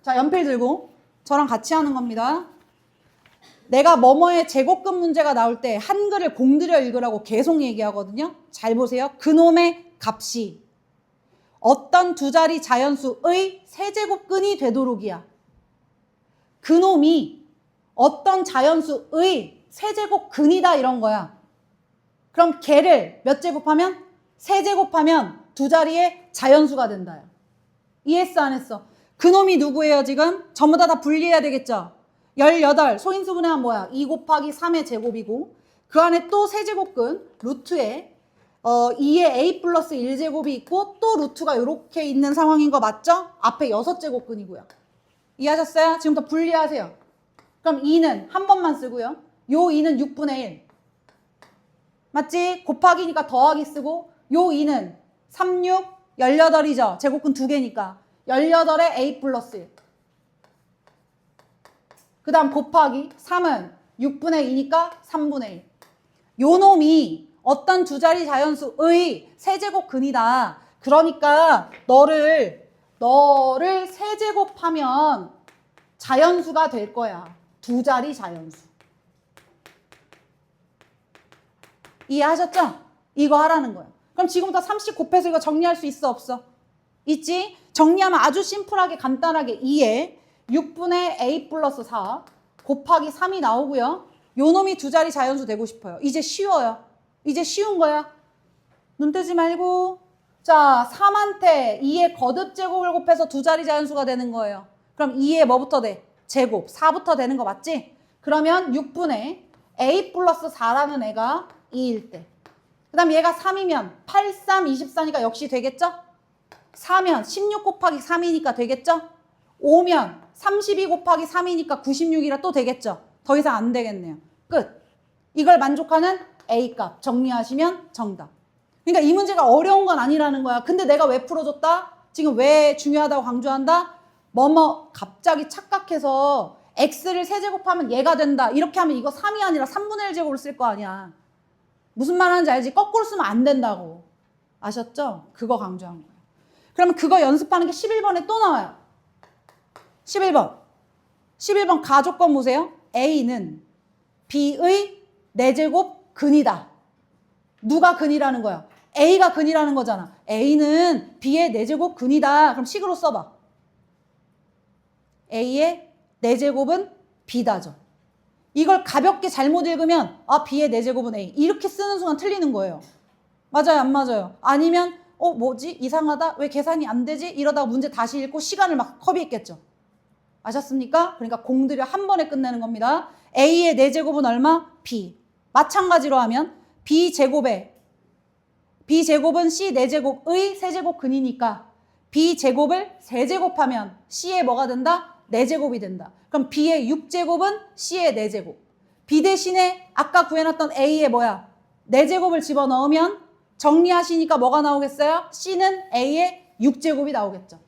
자, 연필 들고 저랑 같이 하는 겁니다. 내가 뭐뭐의 제곱근 문제가 나올 때 한글을 공들여 읽으라고 계속 얘기하거든요. 잘 보세요. 그놈의 값이 어떤 두 자리 자연수의 세제곱근이 되도록이야. 그놈이 어떤 자연수의 세제곱근이다 이런 거야. 그럼 걔를 몇 제곱하면? 세제곱하면 두 자리의 자연수가 된다. 이해했어 안 했어? 그놈이 누구예요 지금? 전부 다 분리해야 되겠죠? 18 소인수분해하면 뭐야? 2 곱하기 3의 제곱이고 그 안에 또 세제곱근 루트에 2의 a 플러스 1제곱이 있고 또 루트가 이렇게 있는 상황인 거 맞죠? 앞에 6제곱근이고요. 이해하셨어요? 지금부터 분리하세요. 그럼 2는 한 번만 쓰고요. 요 2는 6분의 1. 맞지? 곱하기니까 더하기 쓰고 요 2는 3, 6, 18이죠. 제곱근 2개니까 18에 a 플러스 1. 그 다음 곱하기 3은 6분의 2니까 3분의 1. 요 놈이 어떤 두 자리 자연수의 세제곱근이다. 그러니까 너를 세제곱하면 자연수가 될 거야. 두 자리 자연수. 이해하셨죠? 이거 하라는 거야. 그럼 지금부터 30 곱해서 이거 정리할 수 있어 없어? 있지? 정리하면 아주 심플하게 간단하게 2에 6분의 a 플러스 4 곱하기 3이 나오고요. 요 놈이 두 자리 자연수 되고 싶어요. 이제 쉬워요. 이제 쉬운 거야. 눈 뜨지 말고. 자, 3한테 2의 거듭 제곱을 곱해서 두 자리 자연수가 되는 거예요. 그럼 2에 뭐부터 돼? 제곱. 4부터 되는 거 맞지? 그러면 6분의 a 플러스 4라는 애가 2일 때. 그 다음 얘가 3이면 8, 3, 24니까 역시 되겠죠? 4면 16 곱하기 3이니까 되겠죠? 5면 32 곱하기 3이니까 96이라 또 되겠죠? 더 이상 안 되겠네요. 끝. 이걸 만족하는 A값 정리하시면 정답. 그러니까 이 문제가 어려운 건 아니라는 거야. 근데 내가 왜 풀어줬다? 지금 왜 중요하다고 강조한다? 뭐뭐 갑자기 착각해서 X를 세제곱하면 얘가 된다. 이렇게 하면 이거 3이 아니라 3분의 1 제곱을 쓸 거 아니야. 무슨 말 하는지 알지? 거꾸로 쓰면 안 된다고. 아셨죠? 그거 강조한 거예요. 그러면 그거 연습하는 게 11번에 또 나와요. 11번. 11번 가조건 보세요. A는 B의 4제곱 근이다. 누가 근이라는 거야? A가 근이라는 거잖아. A는 B의 4제곱 근이다. 그럼 식으로 써봐. A의 4제곱은 B다죠. 이걸 가볍게 잘못 읽으면 B의 4제곱은 A. 이렇게 쓰는 순간 틀리는 거예요. 맞아요? 안 맞아요? 아니면 뭐지? 이상하다? 왜 계산이 안 되지? 이러다가 문제 다시 읽고 시간을 막 허비했겠죠. 아셨습니까? 그러니까 공들여 한 번에 끝내는 겁니다. A의 4제곱은 얼마? B. 마찬가지로 하면 B제곱은 C 4제곱의 세제곱 근이니까 B제곱을 세제곱하면 C의 뭐가 된다? 4제곱이 된다. 그럼 B의 6제곱은 C의 4제곱. B 대신에 아까 구해놨던 A의 뭐야? 4제곱을 집어넣으면 정리하시니까 뭐가 나오겠어요? C는 A의 6제곱이 나오겠죠.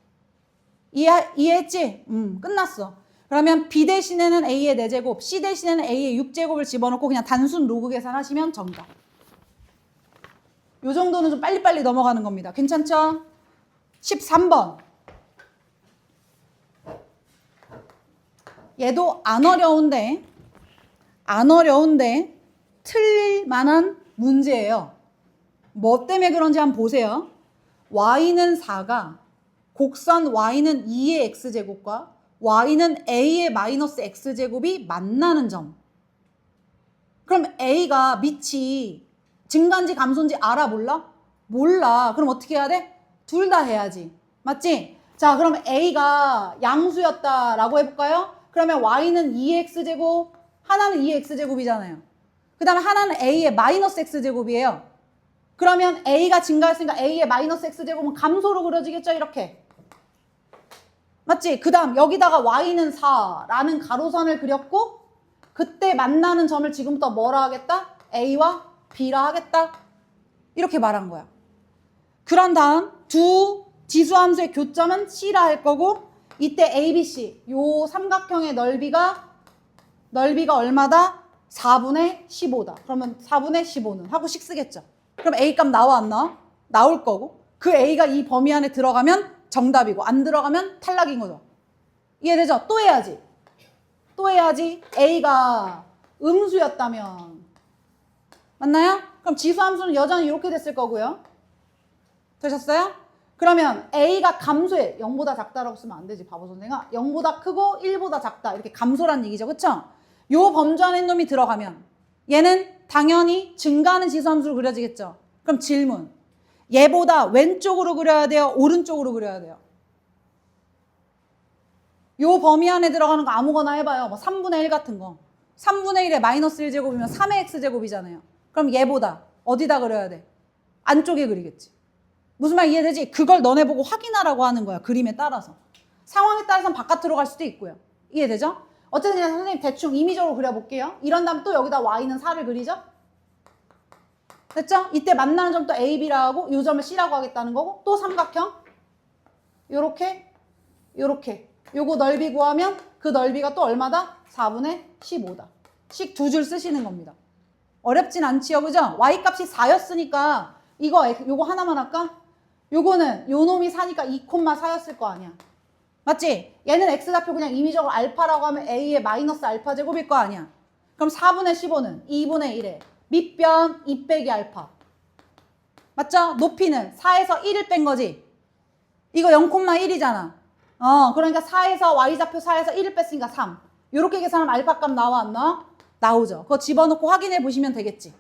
이해했지? 끝났어. 그러면 B 대신에는 A의 4제곱, C 대신에는 A의 6제곱을 집어넣고 그냥 단순 로그 계산하시면 정답. 요 정도는 좀 빨리빨리 넘어가는 겁니다. 괜찮죠? 13번. 얘도 안 어려운데 틀릴 만한 문제예요. 뭐 때문에 그런지 한번 보세요. y는 4가 곡선 y는 2의 x제곱과 y는 a의 마이너스 x제곱이 만나는 점. 그럼 a가 밑이 증가인지 감소인지 알아 몰라? 몰라. 그럼 어떻게 해야 돼? 둘 다 해야지. 맞지? 자, 그럼 a가 양수였다라고 해볼까요? 그러면 y는 2x제곱, 하나는 2x제곱이잖아요. 그 다음에 하나는 a의 마이너스 x제곱이에요. 그러면 a가 증가했으니까 a의 마이너스 x제곱은 감소로 그려지겠죠? 이렇게. 맞지? 그 다음 여기다가 y는 4라는 가로선을 그렸고 그때 만나는 점을 지금부터 뭐라 하겠다? a와 b라 하겠다. 이렇게 말한 거야. 그런 다음 두 지수함수의 교점은 c라 할 거고 이때 ABC 요 삼각형의 넓이가 얼마다? 4분의 15다. 그러면 4분의 15는 하고 식 쓰겠죠. 그럼 A 값 나와 안 나와? 나올 거고 그 A가 이 범위 안에 들어가면 정답이고 안 들어가면 탈락인 거죠. 이해되죠? 또 해야지. 또 해야지. A가 음수였다면. 맞나요? 그럼 지수함수는 여전히 이렇게 됐을 거고요. 되셨어요? 그러면 A가 감소해. 0보다 작다라고 쓰면 안 되지, 바보 선생아. 0보다 크고 1보다 작다. 이렇게 감소란 얘기죠. 그쵸? 요 범주 안에 놈이 들어가면 얘는 당연히 증가하는 지수함수로 그려지겠죠. 그럼 질문. 얘보다 왼쪽으로 그려야 돼요? 오른쪽으로 그려야 돼요? 요 범위 안에 들어가는 거 아무거나 해봐요. 뭐 3분의 1 같은 거. 3분의 1에 마이너스 1제곱이면 3의 x제곱이잖아요. 그럼 얘보다 어디다 그려야 돼? 안쪽에 그리겠지. 무슨 말 이해되지? 그걸 너네 보고 확인하라고 하는 거야. 그림에 따라서. 상황에 따라서는 바깥으로 갈 수도 있고요. 이해되죠? 어쨌든 그냥 선생님 대충 임의적으로 그려볼게요. 이런 다음 또 여기다 y는 4를 그리죠? 됐죠? 이때 만나는 점도 A, B라고 하고 이 점을 C라고 하겠다는 거고 또 삼각형 요렇게 요렇게 요거 넓이 구하면 그 넓이가 또 얼마다? 4분의 15다. 식 두 줄 쓰시는 겁니다. 어렵진 않지요. 그죠? y값이 4였으니까 요거 하나만 할까? 요거는 요 놈이 4니까 2,4였을 거 아니야. 맞지? 얘는 x좌표 그냥 임의적으로 알파라고 하면 a의 마이너스 알파 제곱일 거 아니야. 그럼 4분의 15는 2분의 1에 밑변 2 빼기 알파. 맞죠? 높이는 4에서 1을 뺀 거지. 이거 0,1이잖아. 그러니까 4에서 y좌표 4에서 1을 뺐으니까 3. 요렇게 계산하면 알파 값 나와 안 나와? 나오죠. 그거 집어넣고 확인해 보시면 되겠지.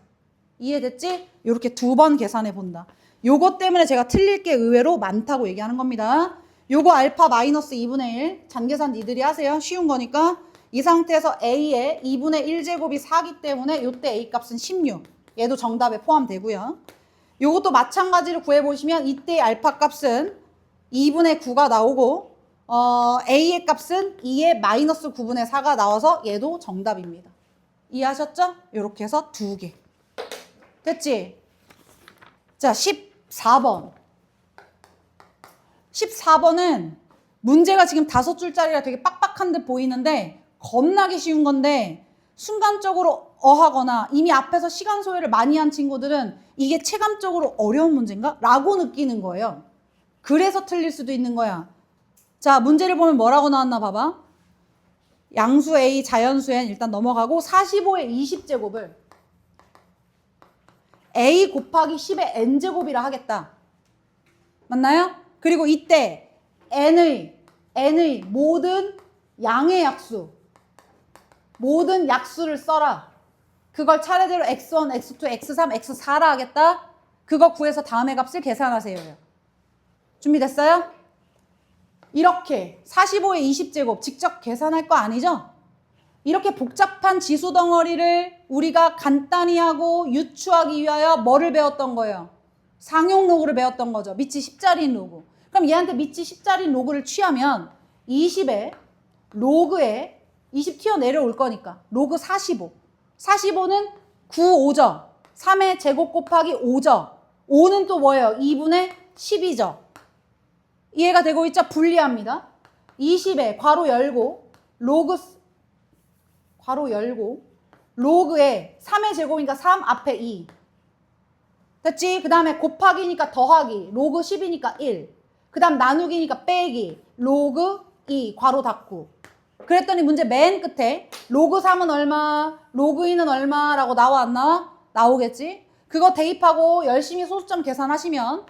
이해됐지? 요렇게 두 번 계산해 본다. 요거 때문에 제가 틀릴 게 의외로 많다고 얘기하는 겁니다. 요거 알파 마이너스 2분의 1 잔계산 니들이 하세요. 쉬운 거니까. 이 상태에서 A의 2분의 1제곱이 4기 때문에 요때 A 값은 16. 얘도 정답에 포함되고요. 요것도 마찬가지로 구해보시면 이때 알파 값은 2분의 9가 나오고 A의 값은 2의 마이너스 9분의 4가 나와서 얘도 정답입니다. 이해하셨죠? 요렇게 해서 두 개. 됐지? 자, 14번. 14번은 문제가 지금 5줄짜리라 되게 빡빡한 듯 보이는데 겁나게 쉬운 건데 순간적으로 어하거나 이미 앞에서 시간 소요를 많이 한 친구들은 이게 체감적으로 어려운 문제인가? 라고 느끼는 거예요. 그래서 틀릴 수도 있는 거야. 자, 문제를 보면 뭐라고 나왔나 봐봐. 양수 A, 자연수 N 일단 넘어가고 45의 20제곱을 A 곱하기 10의 N제곱이라 하겠다. 맞나요? 그리고 이때 N의 모든 양의 약수, 모든 약수를 써라. 그걸 차례대로 x1, x2, x3, x4라 하겠다. 그거 구해서 다음의 값을 계산하세요. 준비됐어요? 이렇게 45의 20제곱 직접 계산할 거 아니죠? 이렇게 복잡한 지수 덩어리를 우리가 간단히 하고 유추하기 위하여 뭐를 배웠던 거예요? 상용 로그를 배웠던 거죠. 밑이 10자리인 로그. 그럼 얘한테 밑이 10자리인 로그를 취하면 20에 로그에 20 튀어 내려올 거니까 로그 45. 45는 9, 5죠. 3의 제곱 곱하기 5죠. 5는 또 뭐예요? 2분의 12죠. 이해가 되고 있죠? 분리합니다. 20에 괄호 열고 괄호 열고 로그에 3의 제곱이니까 3 앞에 2. 됐지? 그 다음에 곱하기니까 더하기 로그 10이니까 1. 그 다음 나누기니까 빼기 로그 2 괄호 닫고. 그랬더니 문제 맨 끝에 로그 3은 얼마, 로그 2는 얼마라고 나와 안 나와? 나오겠지? 그거 대입하고 열심히 소수점 계산하시면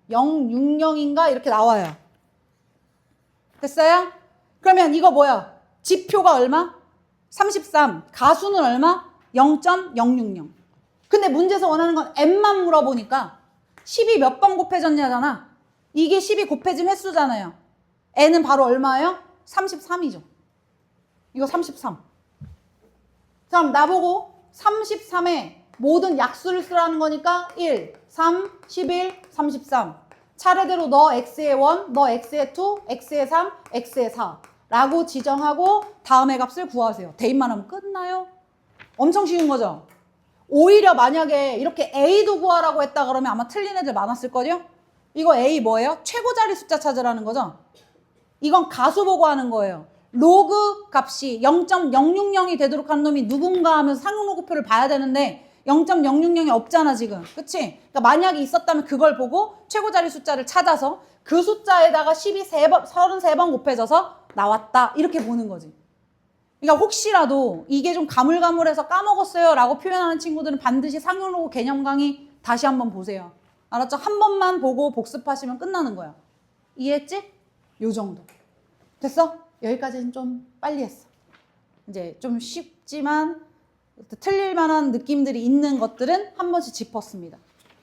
33.060인가 이렇게 나와요. 됐어요? 그러면 이거 뭐야? 지표가 얼마? 33. 가수는 얼마? 0.060. 근데 문제에서 원하는 건 n만 물어보니까 10이 몇 번 곱해졌냐잖아. 이게 10이 곱해진 횟수잖아요. n은 바로 얼마예요? 33이죠. 이거 33. 그럼 나보고 33에 모든 약수를 쓰라는 거니까 1, 3, 11, 33. 차례대로 너 x의 1, 너 x의 2, x의 3, x의 4 라고 지정하고 다음의 값을 구하세요. 대입만 하면 끝나요. 엄청 쉬운 거죠. 오히려 만약에 이렇게 a도 구하라고 했다 그러면 아마 틀린 애들 많았을 거죠. 이거 a 뭐예요? 최고 자리 숫자 찾으라는 거죠. 이건 가수 보고 하는 거예요. 로그 값이 0.060이 되도록 한 놈이 누군가 하면서 상용 로그표를 봐야 되는데 0.060이 없잖아 지금. 그치? 그러니까 만약에 있었다면 그걸 보고 최고자리 숫자를 찾아서 그 숫자에다가 10이 33번 곱해져서 나왔다. 이렇게 보는 거지. 그러니까 혹시라도 이게 좀 가물가물해서 까먹었어요 라고 표현하는 친구들은 반드시 상용로고 개념 강의 다시 한번 보세요. 알았죠? 한 번만 보고 복습하시면 끝나는 거야. 이해했지? 요 정도. 됐어? 여기까지는 좀 빨리 했어. 이제 좀 쉽지만 틀릴 만한 느낌들이 있는 것들은 한 번씩 짚었습니다.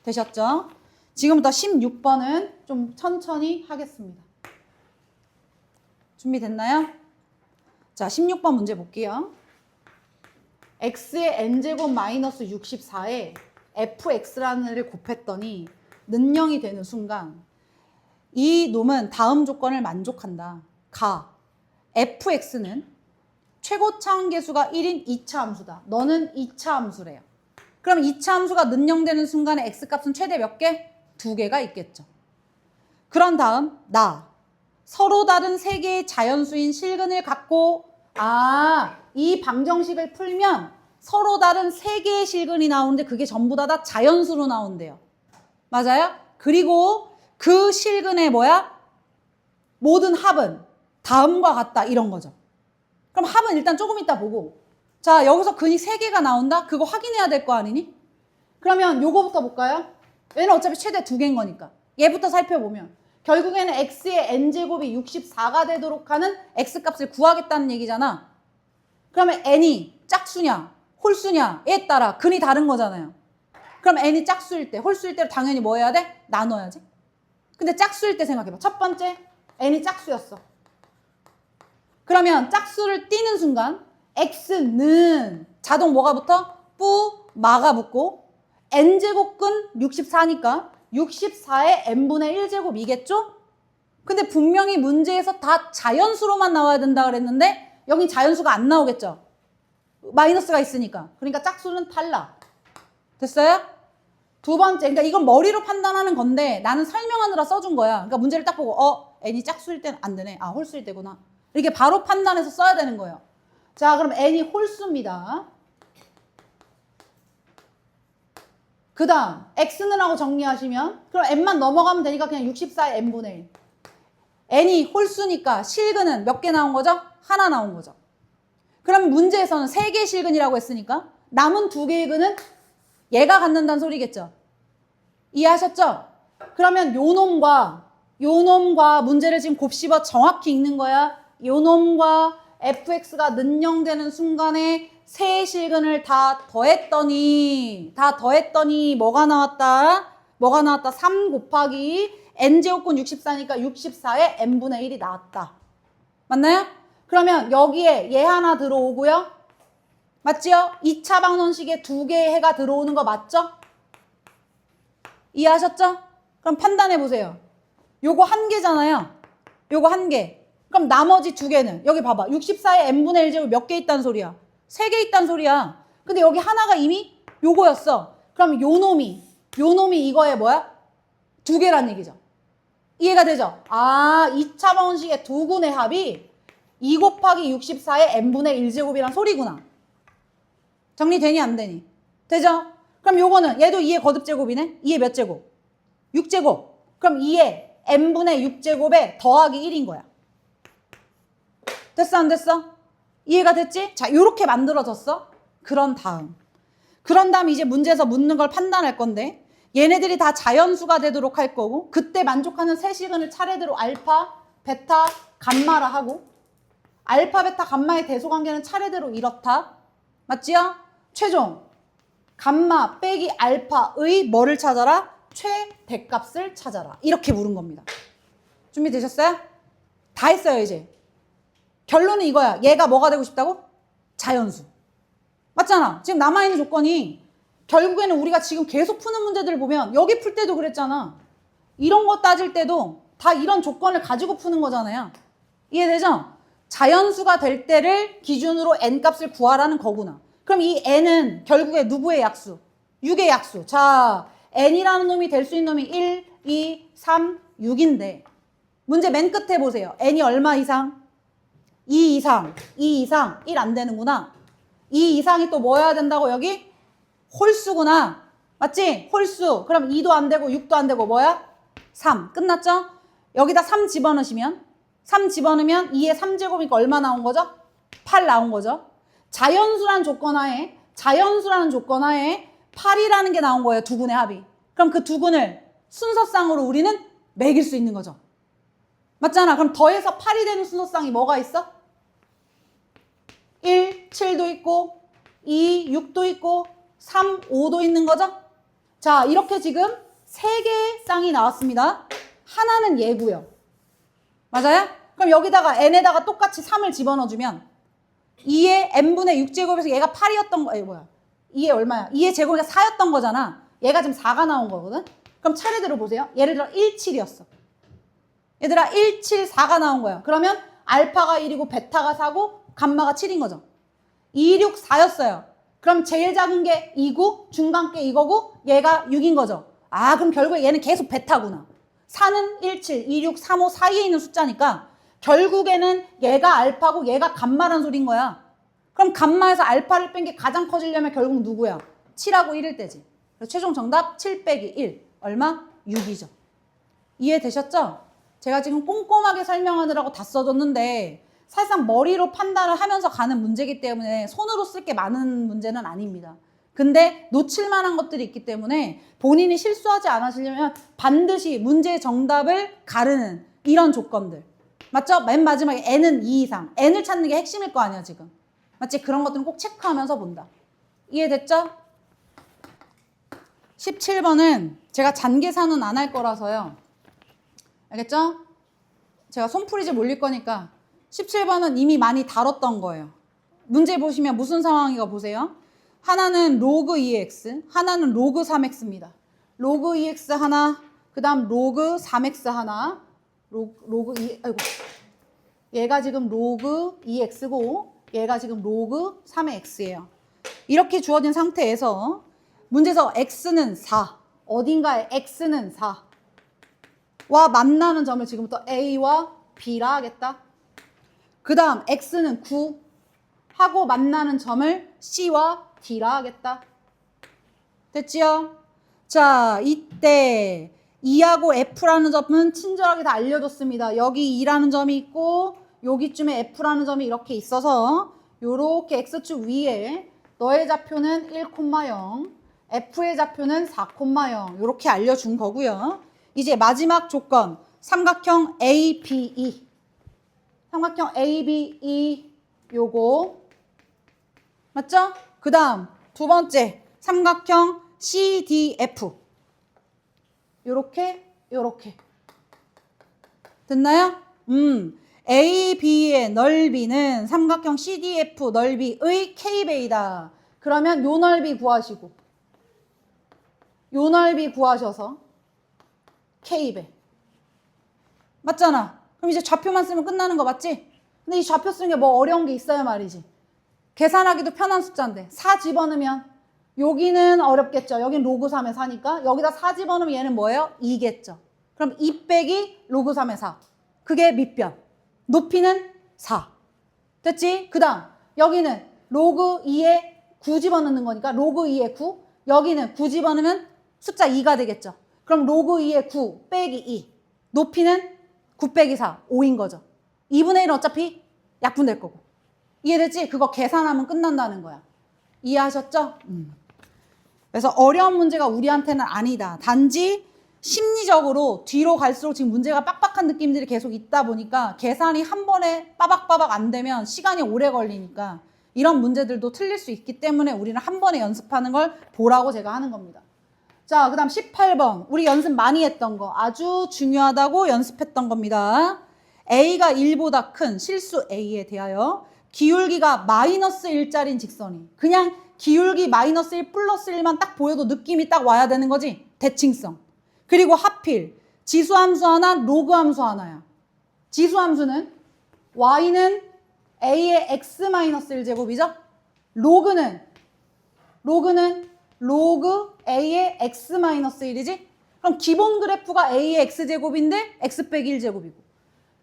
되셨죠? 지금부터 16번은 좀 천천히 하겠습니다. 준비됐나요? 자, 16번 문제 볼게요. x의 n제곱 마이너스 64에 fx라는 애를 곱했더니 는영이 되는 순간 이 놈은 다음 조건을 만족한다. 가. fx는 최고차 함계수가 1인 2차 함수다. 너는 2차 함수래요. 그럼 2차 함수가 는영되는 순간에 x값은 최대 몇 개? 2개가 있겠죠. 그런 다음 나. 서로 다른 세 개의 자연수인 실근을 갖고 이 방정식을 풀면 서로 다른 세 개의 실근이 나오는데 그게 전부 다 자연수로 나온대요. 맞아요? 그리고 그 실근의 모든 합은 다음과 같다 이런 거죠. 그럼 합은 일단 조금 이따 보고 자 여기서 근이 3개가 나온다? 그거 확인해야 될 거 아니니? 그러면 요거부터 볼까요? 얘는 어차피 최대 2개인 거니까 얘부터 살펴보면 결국에는 x의 n제곱이 64가 되도록 하는 x값을 구하겠다는 얘기잖아. 그러면 n이 짝수냐 홀수냐에 따라 근이 다른 거잖아요. 그럼 n이 짝수일 때 홀수일 때 당연히 뭐 해야 돼? 나눠야지. 근데 짝수일 때 생각해봐. 첫 번째 n이 짝수였어. 그러면 짝수를 띄는 순간 x는 자동 뭐가 붙어? 마가 붙고 n제곱근 64니까 64의 n분의 1제곱이겠죠? 근데 분명히 문제에서 다 자연수로만 나와야 된다 그랬는데 여긴 자연수가 안 나오겠죠? 마이너스가 있으니까. 그러니까 짝수는 탈락. 됐어요? 두 번째, 그러니까 이건 머리로 판단하는 건데 나는 설명하느라 써준 거야. 그러니까 문제를 딱 보고 n이 짝수일 때는 안 되네. 홀수일 때구나. 이렇게 바로 판단해서 써야 되는 거예요. 자, 그럼 n이 홀수입니다. 그 다음 x는 하고 정리하시면 그럼 n만 넘어가면 되니까 그냥 64의 n분의 1. n이 홀수니까 실근은 몇 개 나온 거죠? 하나 나온 거죠. 그럼 문제에서는 3개의 실근이라고 했으니까 남은 2개의 근은 얘가 갖는다는 소리겠죠. 이해하셨죠? 그러면 요 놈과 문제를 지금 곱씹어 정확히 읽는 거야. 요 놈과 fx가 는영되는 순간에 세 실근을 다 더했더니 뭐가 나왔다? 3 곱하기 n제곱근 64니까 64에 n분의 1이 나왔다. 맞나요? 그러면 여기에 얘 하나 들어오고요. 맞지요? 2차 방정식에 2개의 해가 들어오는 거 맞죠? 이해하셨죠? 그럼 판단해 보세요. 요거 1개잖아요. 요거 1개. 그럼 나머지 2개는 여기 봐봐. 64에 n분의 1제곱 몇 개 있단 소리야? 3개 있단 소리야. 근데 여기 하나가 이미 요거였어. 그럼 요 놈이 이거에 2개란 얘기죠. 이해가 되죠? 2차 방정식의 2군의 합이 2 곱하기 64의 n분의 1제곱이란 소리구나. 정리되니 안 되니? 되죠? 그럼 요거는 얘도 2의 거듭제곱이네? 2의 몇 제곱? 6제곱. 그럼 2의 n분의 6제곱에 더하기 1인 거야. 됐어 안 됐어? 이해가 됐지? 자, 요렇게 만들어졌어. 그런 다음 이제 문제에서 묻는 걸 판단할 건데 얘네들이 다 자연수가 되도록 할 거고 그때 만족하는 세 시근을 차례대로 알파, 베타, 감마라 하고 알파, 베타, 감마의 대소관계는 차례대로 이렇다. 맞지요? 최종 감마 빼기 알파의 뭐를 찾아라? 최대값을 찾아라. 이렇게 물은 겁니다. 준비되셨어요? 다 했어요 이제. 결론은 이거야. 얘가 뭐가 되고 싶다고? 자연수. 맞잖아. 지금 남아있는 조건이 결국에는 우리가 지금 계속 푸는 문제들을 보면 여기 풀 때도 그랬잖아. 이런 거 따질 때도 다 이런 조건을 가지고 푸는 거잖아요. 이해되죠? 자연수가 될 때를 기준으로 n값을 구하라는 거구나. 그럼 이 n은 결국에 누구의 약수? 6의 약수. 자, n이라는 놈이 될 수 있는 놈이 1, 2, 3, 6인데 문제 맨 끝에 보세요. n이 얼마 이상? 2 이상, 1 안 되는구나. 2 이상이 또 뭐 해야 된다고 여기? 홀수구나. 맞지? 홀수. 그럼 2도 안 되고 6도 안 되고 뭐야? 3. 끝났죠? 여기다 3 집어넣으시면 3 집어넣으면 2의 3제곱이니까 얼마 나온 거죠? 8 나온 거죠. 자연수라는 조건 하에 8이라는 게 나온 거예요. 두 군의 합이. 그럼 그 두 군을 순서상으로 우리는 매길 수 있는 거죠. 맞잖아. 그럼 더해서 8이 되는 순서상이 뭐가 있어? 1, 7도 있고 2, 6도 있고 3, 5도 있는 거죠. 자, 이렇게 지금 3개의 쌍이 나왔습니다. 하나는 얘고요. 맞아요? 그럼 여기다가 n에다가 똑같이 3을 집어넣어주면 2의 n분의 6제곱에서 얘가 8이었던 거, 2의 얼마야? 2의 제곱이 4였던 거잖아. 얘가 지금 4가 나온 거거든? 그럼 차례대로 보세요. 예를 들어 1, 7이었어. 얘들아 1, 7, 4가 나온 거야. 그러면 알파가 1이고 베타가 4고 감마가 7인 거죠. 2, 6, 4였어요. 그럼 제일 작은 게 2고 중간 게 이거고 얘가 6인 거죠. 아, 그럼 결국에 얘는 계속 베타구나. 4는 1, 7, 2, 6, 3, 5 사이에 있는 숫자니까 결국에는 얘가 알파고 얘가 감마란 소린 거야. 그럼 감마에서 알파를 뺀 게 가장 커지려면 결국 누구야? 7하고 1일 때지. 그래서 최종 정답 7 빼기 1. 얼마? 6이죠. 이해되셨죠? 제가 지금 꼼꼼하게 설명하느라고 다 써줬는데 사실상 머리로 판단을 하면서 가는 문제이기 때문에 손으로 쓸 게 많은 문제는 아닙니다. 근데 놓칠 만한 것들이 있기 때문에 본인이 실수하지 않으시려면 반드시 문제의 정답을 가르는 이런 조건들. 맞죠? 맨 마지막에 n은 2 이상. n을 찾는 게 핵심일 거 아니야 지금. 맞지? 그런 것들은 꼭 체크하면서 본다. 이해됐죠? 17번은 제가 잔계산은 안 할 거라서요. 알겠죠? 제가 손풀이집 올릴 거니까 17번은 이미 많이 다뤘던 거예요. 문제 보시면 무슨 상황인가 보세요. 하나는 로그 2x, 하나는 로그 3x입니다. 로그 2x 하나, 그 다음 로그 3x 하나, 로그 2, 아이고. 얘가 지금 로그 2x고 얘가 지금 로그 3의 x예요. 이렇게 주어진 상태에서 문제에서 x는 4, 어딘가에 x는 4와 만나는 점을 지금부터 a와 b라 하겠다. 그 다음 x는 9 하고 만나는 점을 c와 d라 하겠다. 됐지요? 자, 이때 2하고 f라는 점은 친절하게 다 알려줬습니다. 여기 2라는 점이 있고 여기쯤에 f라는 점이 이렇게 있어서 요렇게 x축 위에 너의 좌표는 1,0, f의 좌표는 4,0 요렇게 알려준 거고요. 이제 마지막 조건 삼각형 ABE. 삼각형 ABE 요거 맞죠? 그 다음 두 번째 삼각형 CDF 요렇게 됐나요? AB의 넓이는 삼각형 CDF 넓이의 K배이다. 그러면 요 넓이 구하시고 요 넓이 구하셔서 K배 맞잖아. 그럼 이제 좌표만 쓰면 끝나는 거 맞지? 근데 이 좌표 쓰는 게 뭐 어려운 게 있어요 말이지. 계산하기도 편한 숫자인데 4 집어넣으면 여기는 어렵겠죠. 여긴 로그 3의 4니까 여기다 4 집어넣으면 얘는 뭐예요? 2겠죠. 그럼 2 빼기 로그 3의 4. 그게 밑변. 높이는 4. 됐지? 그 다음 여기는 로그 2에 9 집어넣는 거니까 로그 2에 9. 여기는 9 집어넣으면 숫자 2가 되겠죠. 그럼 로그 2에 9 빼기 2. 높이는 9 빼기 4. 5인 거죠. 2분의 1은 어차피 약분될 거고. 이해됐지? 그거 계산하면 끝난다는 거야. 이해하셨죠? 그래서 어려운 문제가 우리한테는 아니다. 단지 심리적으로 뒤로 갈수록 지금 문제가 빡빡한 느낌들이 계속 있다 보니까 계산이 한 번에 빠박빠박 안 되면 시간이 오래 걸리니까 이런 문제들도 틀릴 수 있기 때문에 우리는 한 번에 연습하는 걸 보라고 제가 하는 겁니다. 자, 그 다음 18번. 우리 연습 많이 했던 거. 아주 중요하다고 연습했던 겁니다. A가 1보다 큰 실수 A에 대하여 기울기가 마이너스 1짜리인 직선이. 그냥 기울기 마이너스 1 플러스 1만 딱 보여도 느낌이 딱 와야 되는 거지. 대칭성. 그리고 하필 지수함수 하나, 로그함수 하나야. 지수함수는 y는 a의 x-1제곱이죠. 로그는 로그 a의 x-1이지. 그럼 기본 그래프가 a의 x제곱인데 x 빼기 1제곱이고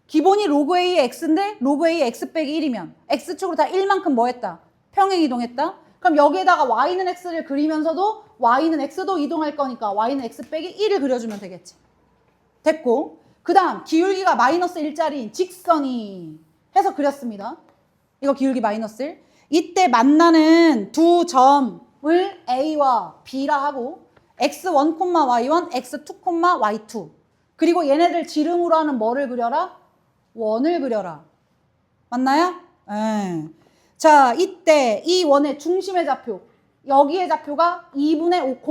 기본이 로그 a의 x인데 로그 a의 x 빼기 1이면 x축으로 다 1만큼 뭐 했다? 평행 이동했다. 그럼 여기에다가 y는 x를 그리면서도 y는 x도 이동할 거니까 y는 x 빼기 1을 그려주면 되겠지. 됐고, 그 다음 기울기가 마이너스 1짜리인 직선이 해서 그렸습니다. 이거 기울기 마이너스 1. 이때 만나는 두 점을 A와 B라 하고 x1, y1, x2, y2 그리고 얘네들 지름으로 하는 뭐를 그려라? 원을 그려라. 맞나요? 네. 자, 이때 이 원의 중심의 좌표 여기의 좌표가 2분의 5,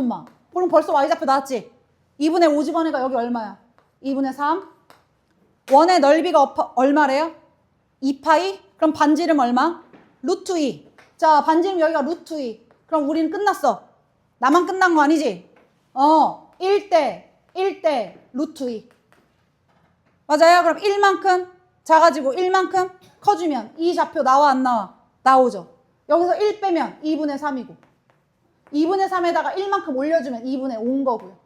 그럼 벌써 y좌표 나왔지? 2분의 5 집어내가 여기 얼마야? 2분의 3. 원의 넓이가 얼마래요? 2파이? 그럼 반지름 얼마? 루트 2. 자, 반지름 여기가 루트 2. 그럼 우리는 끝났어. 나만 끝난 거 아니지? 1대 루트 2. 맞아요? 그럼 1만큼 작아지고 1만큼 커지면 이 좌표 나와 안 나와? 나오죠. 여기서 1 빼면 2분의 3이고 2분의 3에다가 1만큼 올려주면 2분의 5인 거고요.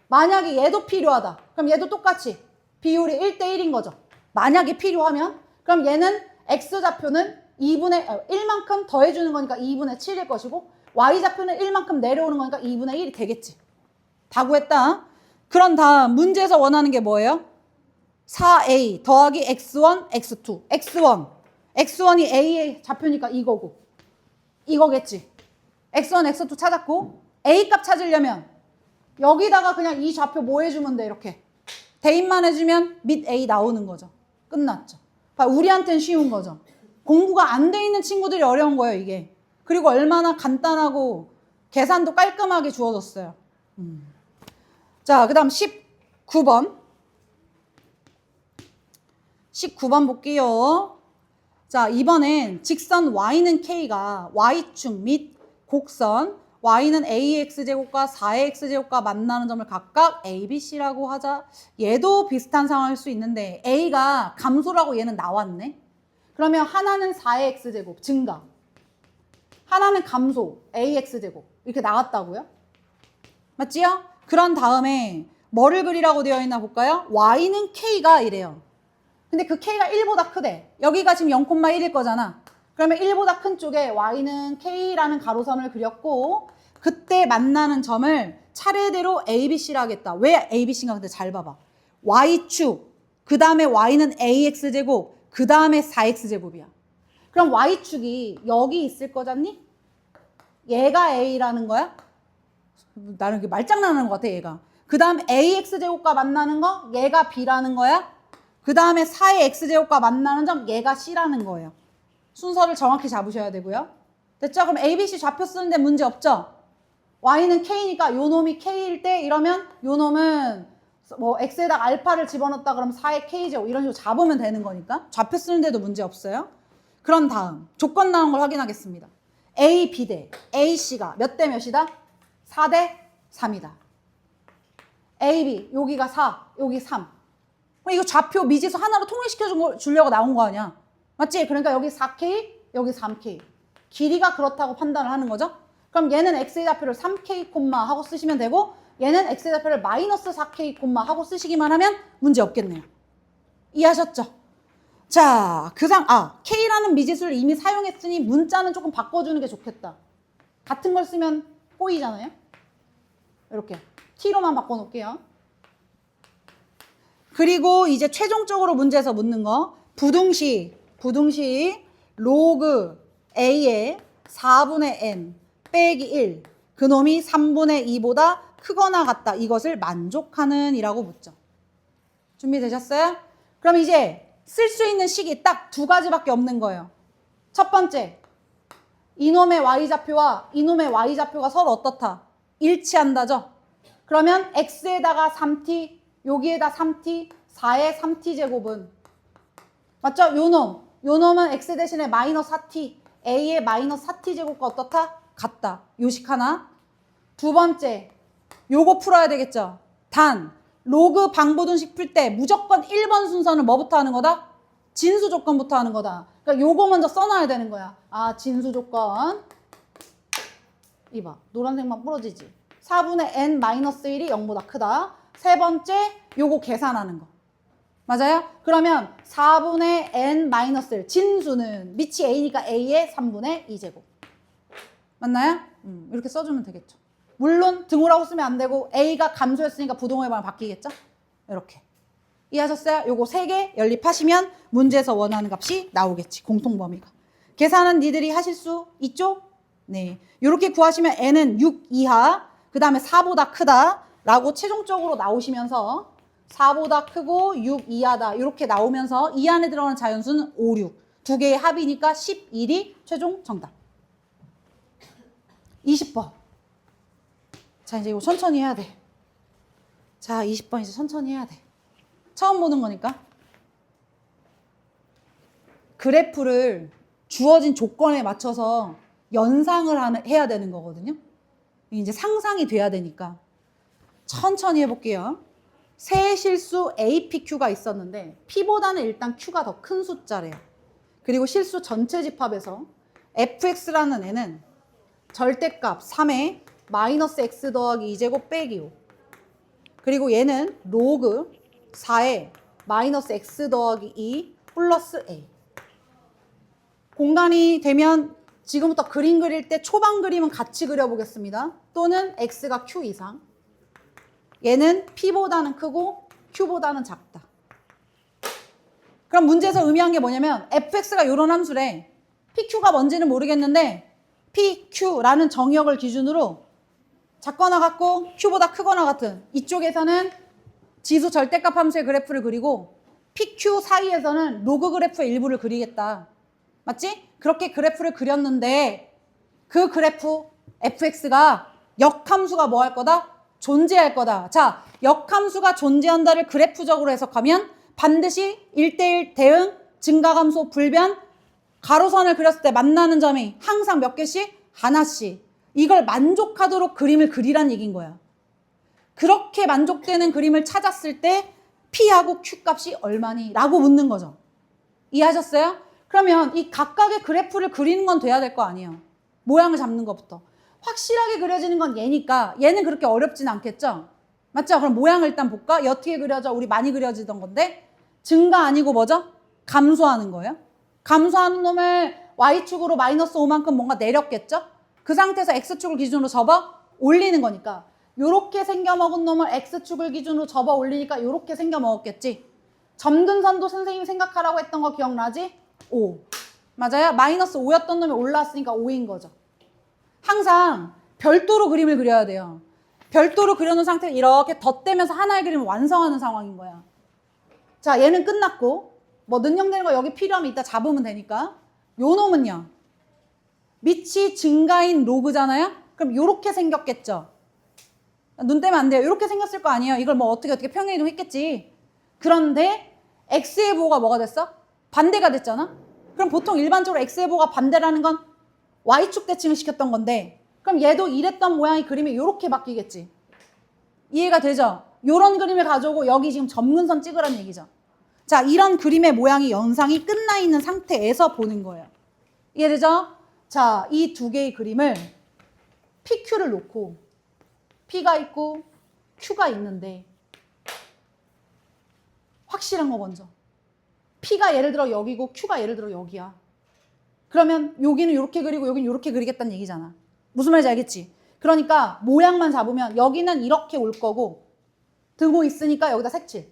만약에 얘도 필요하다. 그럼 얘도 똑같이 비율이 1대1인 거죠. 만약에 필요하면 그럼 얘는 x좌표는 1만큼 더해주는 거니까 2분의 7일 것이고 y좌표는 1만큼 내려오는 거니까 2분의 1이 되겠지. 다 구했다. 그런 다음 문제에서 원하는 게 뭐예요? 4a 더하기 x1, x2. x1이 a의 좌표니까 이거고 이거겠지. x1, x2 찾았고 a 값 찾으려면 여기다가 그냥 이 좌표 뭐 해주면 돼? 이렇게 대입만 해주면 밑 a 나오는 거죠. 끝났죠. 우리한테는 쉬운 거죠. 공부가 안 돼 있는 친구들이 어려운 거예요, 이게. 그리고 얼마나 간단하고 계산도 깔끔하게 주어졌어요. 자, 그 다음 19번. 19번 볼게요. 자, 이번엔 직선 y는 k가 y축 및 곡선 y는 ax제곱과 4x제곱과 만나는 점을 각각 a, b, c라고 하자. 얘도 비슷한 상황일 수 있는데 a가 감소라고 얘는 나왔네. 그러면 하나는 4x제곱 증가, 하나는 감소 ax제곱 이렇게 나왔다고요? 맞지요? 그런 다음에 뭐를 그리라고 되어 있나 볼까요? y는 k가 이래요. 근데 그 k가 1보다 크대. 여기가 지금 0,1일 거잖아. 그러면 1보다 큰 쪽에 y는 k라는 가로선을 그렸고 그때 만나는 점을 차례대로 a, b, c라 하겠다. 왜 a, b, c인가? 근데 잘 봐봐. y축, 그 다음에 y는 ax제곱, 그 다음에 4x제곱이야. 그럼 y축이 여기 있을 거잖니? 얘가 a라는 거야? 나는 말장난하는 것 같아, 얘가. 그 다음 ax제곱과 만나는 거 얘가 b라는 거야. 그 다음에 4의 x제곱과 만나는 점 얘가 c라는 거예요. 순서를 정확히 잡으셔야 되고요. 됐죠? 그럼 a, b, c 좌표 쓰는데 문제 없죠? y는 k니까 요 놈이 k일 때 이러면 요 놈은 뭐 x에다가 알파를 집어넣었다 그러면 4의 k제곱 이런 식으로 잡으면 되는 거니까 좌표 쓰는데도 문제 없어요. 그런 다음 조건 나온 걸 확인하겠습니다. a, b 대 a, c가 몇 대 몇이다? 4대 3이다. a, b 여기가 4, 여기 3. 이거 좌표 미지수 하나로 통일시켜 주려고 나온 거 아니야. 맞지? 그러니까 여기 4K, 여기 3K. 길이가 그렇다고 판단을 하는 거죠. 그럼 얘는 x의 좌표를 3K, 하고 쓰시면 되고 얘는 x의 좌표를 마이너스 4K, 하고 쓰시기만 하면 문제 없겠네요. 이해하셨죠? 자, K라는 미지수를 이미 사용했으니 문자는 조금 바꿔주는 게 좋겠다. 같은 걸 쓰면 꼬이잖아요. 이렇게 T로만 바꿔놓을게요. 그리고 이제 최종적으로 문제에서 묻는 거 부등식 로그 a의 4분의 n 빼기 1 그놈이 3분의 2보다 크거나 같다. 이것을 만족하는 이라고 묻죠. 준비되셨어요? 그럼 이제 쓸 수 있는 식이 딱 두 가지밖에 없는 거예요. 첫 번째, 이놈의 y좌표와 이놈의 y좌표가 서로 어떻다? 일치한다죠? 그러면 x에다가 3t, 여기에다 3t, 4의 3t 제곱은 맞죠? 요놈은 x 대신에 마이너스 4t, a의 마이너스 4t 제곱과 어떻다? 같다. 요식 하나. 두 번째, 요거 풀어야 되겠죠? 단, 로그 방부등식 풀 때 무조건 1번 순서는 뭐부터 하는 거다? 진수 조건부터 하는 거다. 그러니까 요거 먼저 써놔야 되는 거야. 아, 진수 조건. 이봐, 노란색만 부러지지. 4분의 n-1이 0보다 크다. 세 번째, 요거 계산하는 거. 맞아요? 그러면 4분의 n-1 진수는 밑이 a니까 a의 3분의 2제곱. 맞나요? 이렇게 써주면 되겠죠. 물론 등호라고 쓰면 안 되고 A가 감소했으니까 부동호의 방향 바뀌겠죠? 이렇게. 이해하셨어요? 요거 3개 연립하시면 문제에서 원하는 값이 나오겠지. 공통범위가. 계산은 니들이 하실 수 있죠? 네. 요렇게 구하시면 n은 6 이하, 그 다음에 4보다 크다 라고 최종적으로 나오시면서 4보다 크고 6 이하다 이렇게 나오면서 이 안에 들어가는 자연수는 5, 6. 두 개의 합이니까 11이 최종 정답. 20번. 자, 이제 이거 천천히 해야 돼. 자, 20번 이제 천천히 해야 돼. 처음 보는 거니까. 그래프를 주어진 조건에 맞춰서 연상을 해야 되는 거거든요. 이제 상상이 돼야 되니까. 천천히 해볼게요. 세 실수 APQ가 있었는데 P보다는 일단 Q가 더 큰 숫자래요. 그리고 실수 전체 집합에서 fx라는 애는 절대값 3에 마이너스 x 더하기 2제곱 빼기 5. 그리고 얘는 로그 4에 마이너스 x 더하기 2 플러스 a. 공간이 되면 지금부터 그림 그릴 때 초반 그림은 같이 그려보겠습니다. 또는 x가 q 이상. 얘는 p보다는 크고 q보다는 작다. 그럼 문제에서 의미한 게 뭐냐면 fx가 이런 함수래. pq가 뭔지는 모르겠는데 pq라는 정의역을 기준으로 작거나 같고 q보다 크거나 같은 이쪽에서는 지수 절대값 함수의 그래프를 그리고 pq 사이에서는 로그 그래프의 일부를 그리겠다. 맞지? 그렇게 그래프를 그렸는데 그 그래프 fx가 역함수가 뭐 할 거다? 존재할 거다. 자, 역함수가 존재한다를 그래프적으로 해석하면 반드시 1대1 대응, 증가감소, 불변, 가로선을 그렸을 때 만나는 점이 항상 몇 개씩? 하나씩. 이걸 만족하도록 그림을 그리란 얘기인 거야. 그렇게 만족되는 그림을 찾았을 때 P하고 Q 값이 얼마니? 라고 묻는 거죠. 이해하셨어요? 그러면 이 각각의 그래프를 그리는 건 돼야 될 거 아니에요. 모양을 잡는 것부터. 확실하게 그려지는 건 얘니까 얘는 그렇게 어렵진 않겠죠? 맞죠? 그럼 모양을 일단 볼까? 얘 어떻게 그려져? 우리 많이 그려지던 건데 증가 아니고 뭐죠? 감소하는 거예요. 감소하는 놈을 Y축으로 마이너스 5만큼 뭔가 내렸겠죠? 그 상태에서 X축을 기준으로 접어 올리는 거니까 요렇게 생겨먹은 놈을 X축을 기준으로 접어 올리니까 요렇게 생겨먹었겠지. 점근선도 선생님이 생각하라고 했던 거 기억나지? 5. 맞아요? 마이너스 5였던 놈이 올라왔으니까 5인 거죠. 항상 별도로 그림을 그려야 돼요. 별도로 그려놓은 상태에 이렇게 덧대면서 하나의 그림을 완성하는 상황인 거야. 자, 얘는 끝났고 뭐 능력되는 거 여기 필요하면 이따 잡으면 되니까 요 놈은요. 밑이 증가인 로그잖아요? 그럼 요렇게 생겼겠죠? 눈 떼면 안 돼요. 요렇게 생겼을 거 아니에요? 이걸 뭐 어떻게 평행이동 했겠지. 그런데 x의 부호가 뭐가 됐어? 반대가 됐잖아? 그럼 보통 일반적으로 x의 부호가 반대라는 건 y축 대칭을 시켰던 건데 그럼 얘도 이랬던 모양의 그림이 요렇게 바뀌겠지. 이해가 되죠? 요런 그림을 가져오고 여기 지금 점근선 찍으라는 얘기죠. 자, 이런 그림의 모양이 연상이 끝나 있는 상태에서 보는 거예요. 이해되죠? 자, 이 두 개의 그림을 PQ를 놓고 P가 있고 Q가 있는데 확실한 거 먼저. P가 예를 들어 여기고 Q가 예를 들어 여기야. 그러면 여기는 이렇게 그리고 여기는 이렇게 그리겠다는 얘기잖아. 무슨 말인지 알겠지? 그러니까 모양만 잡으면 여기는 이렇게 올 거고 등호 있으니까 여기다 색칠.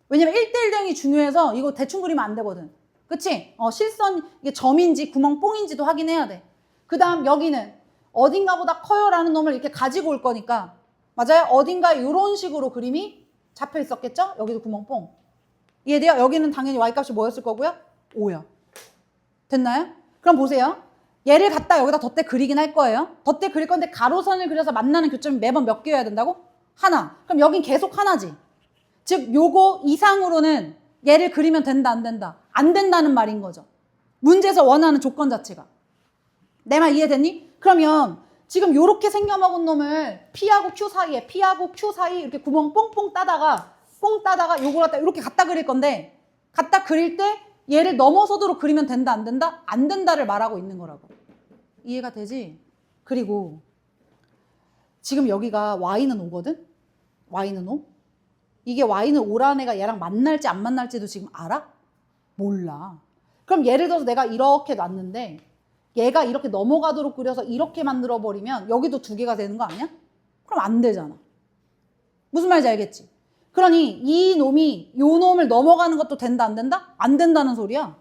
왜냐면 1대1 대응이 중요해서 이거 대충 그리면 안 되거든. 그치? 실선 이게 점인지 구멍 뽕인지도 확인해야 돼. 그 다음 여기는 어딘가보다 커요 라는 놈을 이렇게 가지고 올 거니까 맞아요? 어딘가에 이런 식으로 그림이 잡혀 있었겠죠? 여기도 구멍 뽕. 이해돼요? 여기는 당연히 y값이 뭐였을 거고요? 5요. 됐나요? 그럼 보세요. 얘를 갖다 여기다 덧대 그리긴 할 거예요. 덧대 그릴 건데 가로선을 그려서 만나는 교점이 매번 몇 개여야 된다고? 하나. 그럼 여긴 계속 하나지. 즉 요거 이상으로는 얘를 그리면 된다 안 된다? 안 된다는 말인 거죠. 문제에서 원하는 조건 자체가. 내 말 이해됐니? 그러면 지금 요렇게 생겨먹은 놈을 P하고 Q 사이에 P하고 Q 사이 이렇게 구멍 뽕뽕 따다가 요걸 갖다 이렇게 갖다 그릴 건데 갖다 그릴 때 얘를 넘어서도록 그리면 된다 안 된다? 안 된다를 말하고 있는 거라고. 이해가 되지? 그리고 지금 여기가 Y는 5거든? Y는 5? 이게 Y는 5라는 애가 얘랑 만날지 안 만날지도 지금 알아? 몰라. 그럼 예를 들어서 내가 이렇게 놨는데 얘가 이렇게 넘어가도록 그려서 이렇게 만들어버리면 여기도 두 개가 되는 거 아니야? 그럼 안 되잖아. 무슨 말인지 알겠지? 그러니 이 놈이 요 놈을 넘어가는 것도 된다 안 된다? 안 된다는 소리야.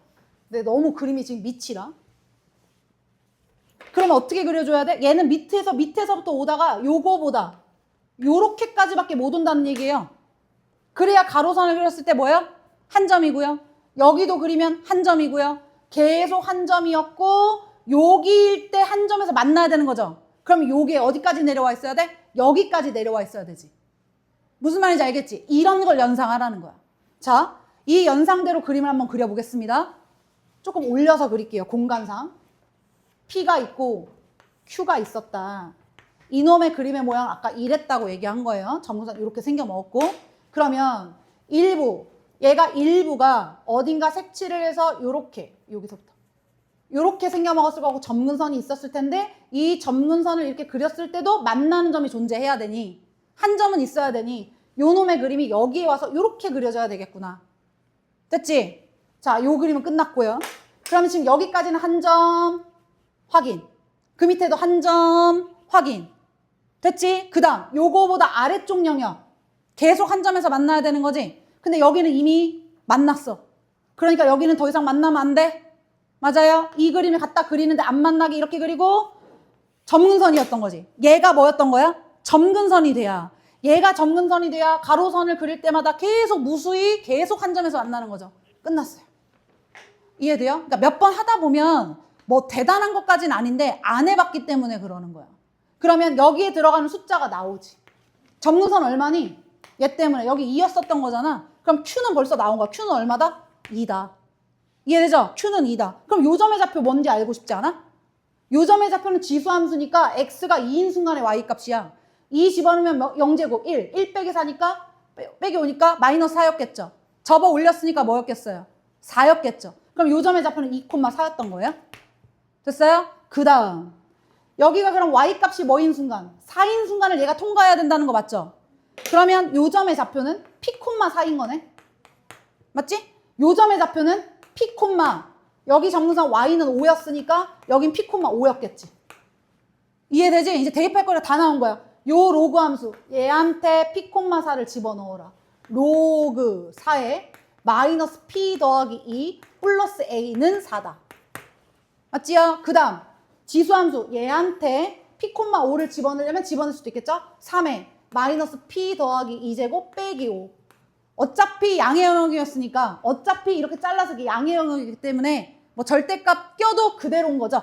근데 너무 그림이 지금 밑이라. 그러면 어떻게 그려줘야 돼? 얘는 밑에서부터 오다가 요거보다 요렇게까지밖에 못 온다는 얘기예요. 그래야 가로선을 그렸을 때 뭐예요? 한 점이고요. 여기도 그리면 한 점이고요. 계속 한 점이었고 여기일 때 한 점에서 만나야 되는 거죠. 그럼 요게 어디까지 내려와 있어야 돼? 여기까지 내려와 있어야 되지. 무슨 말인지 알겠지? 이런 걸 연상하라는 거야. 자, 이 연상대로 그림을 한번 그려보겠습니다. 조금 올려서 그릴게요. 공간상. P가 있고 Q가 있었다. 이놈의 그림의 모양 아까 이랬다고 얘기한 거예요. 전문상 이렇게 생겨 먹었고. 그러면 얘가 일부가 어딘가 색칠을 해서 요렇게, 여기서부터 요렇게 생겨 먹었을 거고 점근선이 있었을 텐데 이 점근선을 이렇게 그렸을 때도 만나는 점이 존재해야 되니 한 점은 있어야 되니 요 놈의 그림이 여기에 와서 요렇게 그려져야 되겠구나. 됐지? 자, 요 그림은 끝났고요. 그러면 지금 여기까지는 한 점 확인. 그 밑에도 한 점 확인. 됐지? 그 다음 요거보다 아래쪽 영역 계속 한 점에서 만나야 되는 거지. 근데 여기는 이미 만났어. 그러니까 여기는 더 이상 만나면 안 돼. 맞아요? 이 그림을 갖다 그리는데 안 만나게 이렇게 그리고 점근선이었던 거지. 얘가 뭐였던 거야? 점근선이 돼야. 얘가 점근선이 돼야 가로선을 그릴 때마다 계속 무수히 계속 한 점에서 만나는 거죠. 끝났어요. 이해돼요? 그러니까 몇 번 하다 보면 뭐 대단한 것까지는 아닌데 안 해봤기 때문에 그러는 거야. 그러면 여기에 들어가는 숫자가 나오지. 점근선 얼마니? 얘 때문에 여기 2였었던 거잖아. 그럼 Q는 벌써 나온 거야. Q는 얼마다? 2다. 이해되죠? Q는 2다. 그럼 요 점의 좌표 뭔지 알고 싶지 않아? 요 점의 좌표는 지수함수니까 X가 2인 순간의 Y 값이야. 2 집어넣으면 0제곱 1 빼기 4니까 빼기 5니까 마이너스 4였겠죠. 접어 올렸으니까 뭐였겠어요? 4였겠죠. 그럼 요 점의 좌표는 2,4였던 거예요. 됐어요? 그 다음 여기가 그럼 Y 값이 뭐인 순간? 4인 순간을 얘가 통과해야 된다는 거 맞죠? 그러면 요 점의 좌표는 P,4인 거네. 맞지? 요 점의 좌표는 P, 여기 점근선 Y는 5였으니까 여긴 P,5였겠지. 이해되지? 이제 대입할 거리가 다 나온 거야. 요 로그 함수 얘한테 P,4를 집어넣어라. 로그 4에 마이너스 P 더하기 2 플러스 A는 4다. 맞지요? 그 다음 지수함수 얘한테 P,5를 집어넣으려면 집어넣을 수도 있겠죠? 3에 마이너스 P 더하기 2제곱 빼기 5. 어차피 양의 영역이었으니까 어차피 이렇게 잘라서 양의 영역이기 때문에 뭐 절대값 껴도 그대로인 거죠.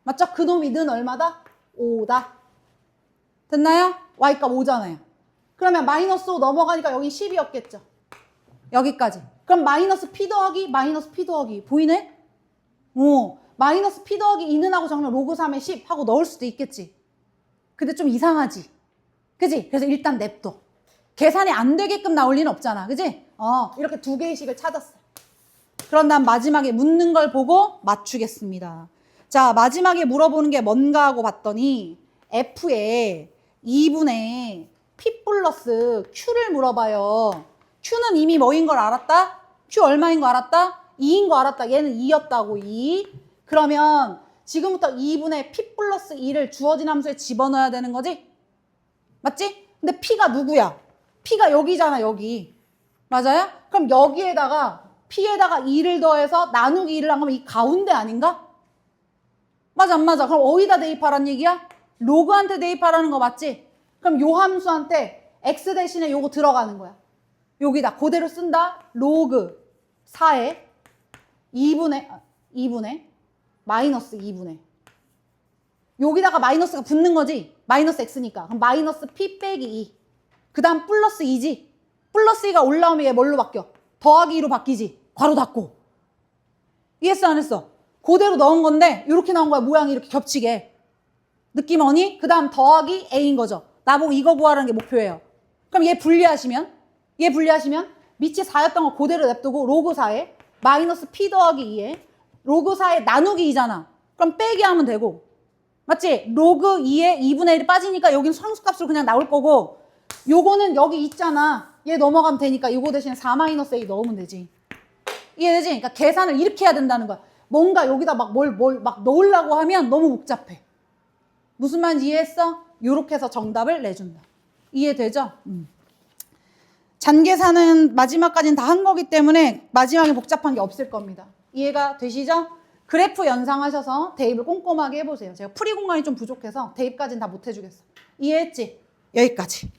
맞죠? 그놈이 는 얼마다? 5다. 됐나요? Y값 5잖아요. 그러면 마이너스 5 넘어가니까 여기 10이었겠죠. 여기까지. 그럼 마이너스 P 더하기 보이네? 오, 마이너스 P 더하기 2는 하고 정말 로그 3에 10 하고 넣을 수도 있겠지. 근데 좀 이상하지. 그지? 그래서 일단 냅둬. 계산이 안 되게끔 나올 리는 없잖아. 그지? 이렇게 두 개의 식을 찾았어. 그런 다음 마지막에 묻는 걸 보고 맞추겠습니다. 자, 마지막에 물어보는 게 뭔가 하고 봤더니 F에 2분의 P 플러스 Q를 물어봐요. Q는 이미 뭐인 걸 알았다? Q 얼마인 거 알았다? 2인 거 알았다. 얘는 2였다고 2. 그러면 지금부터 2분의 P 플러스 2를 주어진 함수에 집어넣어야 되는 거지? 맞지? 근데 P가 누구야? P가 여기잖아, 여기. 맞아요? 그럼 여기에다가 P에다가 2를 더해서 나누기 2를 한 거면 이 가운데 아닌가? 맞아, 안 맞아? 그럼 어디다 대입하라는 얘기야? 로그한테 대입하라는 거 맞지? 그럼 요 함수한테 X 대신에 요거 들어가는 거야. 여기다 그대로 쓴다. 로그 4에 2분의 마이너스 2분의 여기다가 마이너스가 붙는 거지. 마이너스 X니까. 그럼 마이너스 P 빼기 2. 그 다음 플러스 2지. 플러스 2가 올라오면 얘 뭘로 바뀌어? 더하기 2로 바뀌지. 괄호 닫고. 이해했어 안 했어? 그대로 넣은 건데 이렇게 나온 거야. 모양이 이렇게 겹치게. 느낌 오니? 그 다음 더하기 A인 거죠. 나보고 이거 구하라는 게 목표예요. 그럼 얘 분리하시면 밑이 4였던 거 그대로 냅두고 로그 4에 마이너스 P 더하기 2에 로그 4에 나누기 2잖아. 그럼 빼기 하면 되고. 맞지? 로그 2에 2분의 1이 빠지니까 여기는 상수값으로 그냥 나올 거고 요거는 여기 있잖아. 얘 넘어가면 되니까 요거 대신에 4-A 넣으면 되지. 이해되지? 그러니까 계산을 이렇게 해야 된다는 거야. 뭔가 여기다 막 막 넣으려고 하면 너무 복잡해. 무슨 말인지 이해했어? 요렇게 해서 정답을 내준다. 이해되죠? 잔계산은 마지막까지는 다 한 거기 때문에 마지막에 복잡한 게 없을 겁니다. 이해가 되시죠? 그래프 연상하셔서 대입을 꼼꼼하게 해보세요. 제가 풀이 공간이 좀 부족해서 대입까지는 다 못 해주겠어. 이해했지? 여기까지.